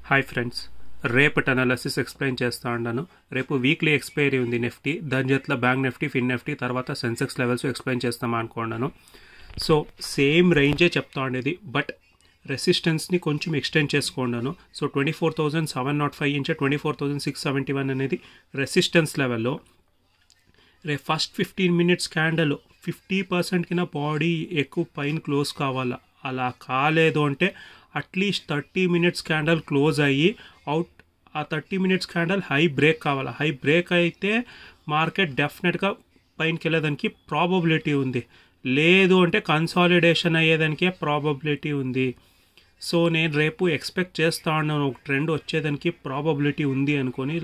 Hi friends, రేపటి analysis explain చేస్తా ఉన్నాను. రేపు వీక్లీ ఎక్స్పైరీ ఉంది నిఫ్టీ, దాని చేతిలో బ్యాంక్ నిఫ్టీ, ఫిన్ నిఫ్టీ, తర్వాత సెన్సెక్స్ లెవెల్స్ ఎక్స్ప్లెయిన్ చేస్తామా అనుకున్నాను. సో సేమ్ రేంజే చెప్తా ఉండేది, బట్ రెసిస్టెన్స్ని కొంచెం ఎక్స్టెండ్ చేసుకున్నాను. సో 24,705 నుంచి 24,671 అనేది రెసిస్టెన్స్ లెవెల్లో. రేపు ఫస్ట్ 15 మినిట్స్ క్యాండల్ 50% కింద బాడీ ఎక్కువ పైన క్లోజ్ కావాలా. అలా కాలేదు అంటే అట్లీస్ట్ 30 మినిట్స్ క్యాండల్ క్లోజ్ అయ్యి అవుట్, ఆ 30 మినిట్స్ క్యాండల్ హై బ్రేక్ కావాలి. హై బ్రేక్ అయితే మార్కెట్ డెఫినెట్గా పైనకి వెళ్ళేదానికి ప్రాబబిలిటీ ఉంది. లేదు అంటే కన్సాలిడేషన్ అయ్యేదానికే ప్రాబబిలిటీ ఉంది. సో నేను రేపు ఎక్స్పెక్ట్ చేస్తా ఉన్నాను ఒక ట్రెండ్ వచ్చేదానికి ప్రాబబిలిటీ ఉంది అనుకొని.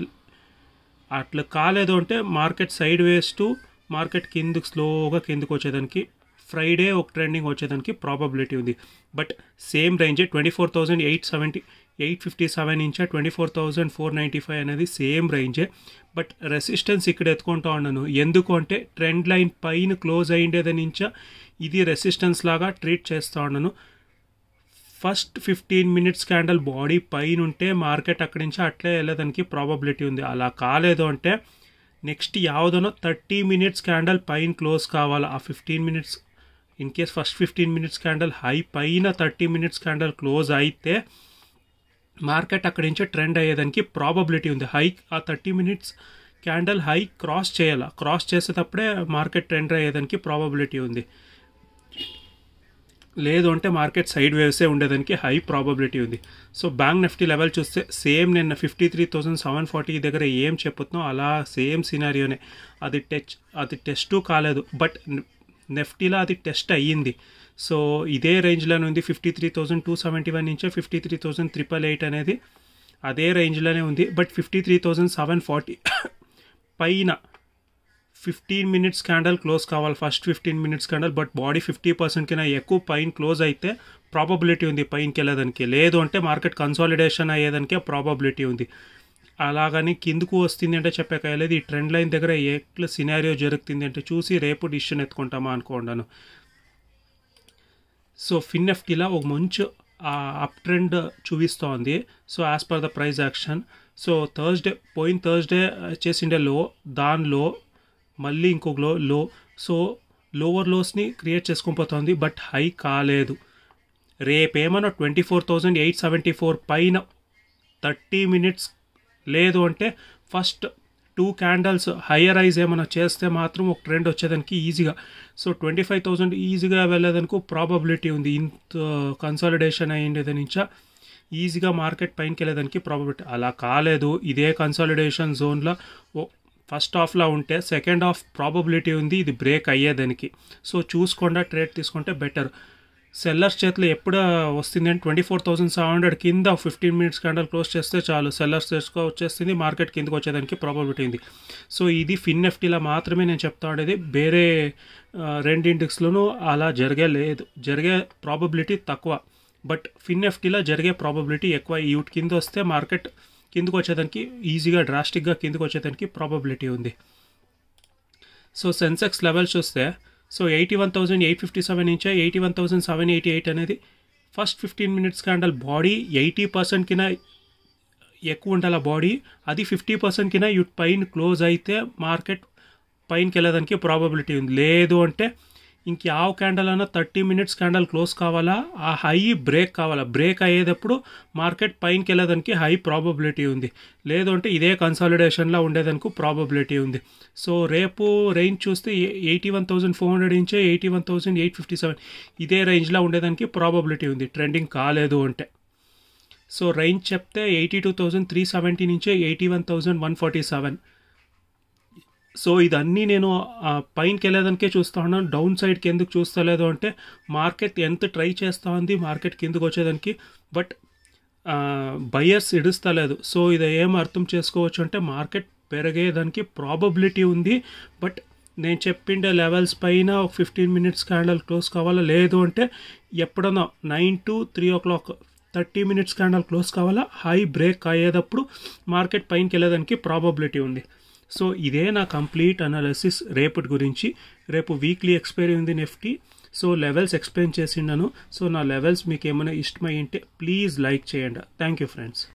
అట్లా కాలేదు అంటే market side ways to market కిందకు స్లోగా కిందకు వచ్చేదానికి, ఫ్రైడే ఒక ట్రెండింగ్ వచ్చేదానికి ప్రాబబిలిటీ ఉంది. బట్ సేమ్ రేంజే 24,857 నుంచి 24,495 అనేది సేమ్ రేంజే. బట్ రెసిస్టెన్స్ ఇక్కడ ఎత్తుకుంటా ఉన్నాను. ఎందుకు అంటే ట్రెండ్ లైన్ పైన క్లోజ్ అయ్యేది నుంచా ఇది రెసిస్టెన్స్ లాగా ట్రీట్ చేస్తూ ఉన్నాను. ఫస్ట్ 15 మినిట్స్ క్యాండల్ బాడీ పైన ఉంటే మార్కెట్ అక్కడి నుంచి అట్లే వెళ్ళేదానికి ప్రాబబిలిటీ ఉంది. అలా కాలేదు అంటే నెక్స్ట్ ಯಾವುದనో 30 మినిట్స్ క్యాండల్ పైన క్లోజ్ కావాలి. ఆ 15 minutes in case first 15 minutes candle high పైన 30 మినిట్స్ క్యాండల్ క్లోజ్ అయితే మార్కెట్ అక్కడి నుంచి ట్రెండ్ అయ్యేదానికి ప్రాబబిలిటీ ఉంది. హై ఆ 30 మినిట్స్ క్యాండల్ హై క్రాస్ చేయాలి. క్రాస్ చేసేటప్పుడే మార్కెట్ ట్రెండ్ అయ్యేదానికి ప్రాబబిలిటీ ఉంది. లేదు అంటే మార్కెట్ సైడ్ వేవ్సే ఉండేదానికి హై ప్రాబబిలిటీ ఉంది. సో బ్యాంక్ నిఫ్టీ లెవెల్ చూస్తే సేమ్ నిన్న 53,740 దగ్గర ఏం చెప్పుతున్నాం అలా సేమ్ సినారియోనే. అది టెస్ట్ కాలేదు, బట్ నిఫ్టీలో అది టెస్ట్ అయ్యింది. సో ఇదే రేంజ్లోనే ఉంది. 53,271 నుంచి 53,388 అనేది అదే రేంజ్లోనే ఉంది. బట్ 53,740 పైన 15 మినిట్స్ క్యాండల్ క్లోజ్ కావాలి. First 15 minutes candle, but body 50% కింద ఎక్కువ పైన క్లోజ్ అయితే ప్రాబబిలిటీ ఉంది పైనకి వెళ్ళేదానికి. లేదు అంటే మార్కెట్ కన్సాలిడేషన్ అయ్యేదానికే ప్రాబబిలిటీ ఉంది. అలాగని కిందకు వస్తుంది అంటే చెప్పేకాయలేదు. ఈ ట్రెండ్ లైన్ దగ్గర ఎట్లా సినారియో జరుగుతుంది అంటే చూసి రేపు డిసిషన్ ఎత్తుకుంటామా అనుకున్నాను. సో ఫిన్ నిఫ్టీలో ఒక మంచి అప్ ట్రెండ్ చూపిస్తోంది. So as per the price action. So పోయిన థర్స్డే చేసిండే లో, దానిలో మళ్ళీ ఇంకొక లో. సో లోవర్ లోస్ని క్రియేట్ చేసుకొని పోతుంది, బట్ హై కాలేదు. రేపేమన్నా 24,874 పైన 30 మినిట్స్, లేదు అంటే ఫస్ట్ 2 క్యాండల్స్ హయ్యర్ రైజ్ ఏమైనా చేస్తే మాత్రం ఒక ట్రెండ్ వచ్చేదానికి ఈజీగా. సో 25,000 ఈజీగా వెళ్ళేదానికి ప్రాబబిలిటీ ఉంది. ఇంత కన్సాలిడేషన్ అయ్యేది నుంచా ఈజీగా మార్కెట్ పైనకి వెళ్ళేదానికి ప్రాబబిలిటీ. అలా కాలేదు. ఇదే కన్సాలిడేషన్ జోన్లో ఫస్ట్ హాఫ్లో ఉంటే సెకండ్ హాఫ్ ప్రాబబిలిటీ ఉంది ఇది బ్రేక్ అయ్యేదానికి. సో చూసుకుండా ట్రేడ్ తీసుకుంటే బెటర్. సెల్లర్స్ చేతిలో ఎప్పుడు వస్తుంది అంటే 24,700 కింద 15 మినిట్స్ క్యాండల్ క్లోజ్ చేస్తే చాలు, సెల్లర్స్ చేసుకో వచ్చేస్తుంది, మార్కెట్ కిందకి వచ్చేదానికి ప్రాబబిలిటీ ఉంది. సో ఇది ఫిన్ నిఫ్టీలో మాత్రమే నేను చెప్తా ఉండేది. వేరే రెండు ఇండెక్స్లోనూ అలా జరిగే ప్రాబబిలిటీ తక్కువ, బట్ ఫిన్ నిఫ్టీలో జరిగే ప్రాబబిలిటీ ఎక్కువ. ఈ కింద వస్తే మార్కెట్ కిందకు వచ్చేదానికి ఈజీగా డ్రాస్టిక్గా కిందకు వచ్చేదానికి ప్రాబబిలిటీ ఉంది. సో సెన్సెక్స్ లెవెల్ చూస్తే సో 81,857 నుంచి 81,788 అనేది ఫస్ట్ 15 మినిట్స్ క్యాండల్ బాడీ 80% కింద ఎక్కువ ఉండాలి. బాడీ అది 50% కింద పైన క్లోజ్ అయితే మార్కెట్ పైనకి వెళ్ళేదానికి ప్రాబబిలిటీ ఉంది. లేదు అంటే ఇంక క్యాండల్ అన్నా 30 మినిట్స్ క్యాండల్ క్లోజ్ కావాలా, ఆ హై బ్రేక్ కావాలా. బ్రేక్ అయ్యేటప్పుడు మార్కెట్ పైనకి వెళ్ళేదానికి హై ప్రాబబిలిటీ ఉంది. లేదు అంటే ఇదే కన్సాలిడేషన్లో ఉండేదానికి ప్రాబబిలిటీ ఉంది. సో రేపు రేంజ్ చూస్తే 81,400 నుంచి 81,857 ఇదే రేంజ్లో ఉండేదానికి ప్రాబబిలిటీ ఉంది ట్రెండింగ్ కాలేదు అంటే. సో రేంజ్ చెప్తే 82,370 నుంచి 81,147. సో ఇదన్నీ నేను పైనకి వెళ్ళేదానికే చూస్తూ ఉన్నాను. డౌన్ సైడ్కి ఎందుకు చూస్తలేదు అంటే మార్కెట్ ఎంత ట్రై చేస్తూ ఉంది మార్కెట్ కిందకు వచ్చేదానికి, బట్ బయర్స్ ఇడుస్తలేదు. సో ఇది ఏం అర్థం చేసుకోవచ్చు అంటే మార్కెట్ పెరిగేదానికి ప్రాబబిలిటీ ఉంది, బట్ నేను చెప్పిండే లెవెల్స్ పైన ఒక 15 మినిట్స్ క్యాండల్ క్లోజ్ కావాలా. లేదు అంటే ఎప్పుడన్నా 9 to 3 o'clock 30 minutes candle close కావాలా. హై బ్రేక్ అయ్యేటప్పుడు మార్కెట్ పైనకి వెళ్ళేదానికి ప్రాబబిలిటీ ఉంది. సో ఇదే నా కంప్లీట్ అనాలిసిస్ రేపటి గురించి. రేపు వీక్లీ ఎక్స్పైరీ ఉంది నిఫ్టీ. సో లెవెల్స్ ఎక్స్ప్లెయిన్ చేసిండాను. సో నా లెవెల్స్ మీకు ఏమైనా ఇష్టమై ఉంటే ప్లీజ్ లైక్ చేయండి. Thank you friends.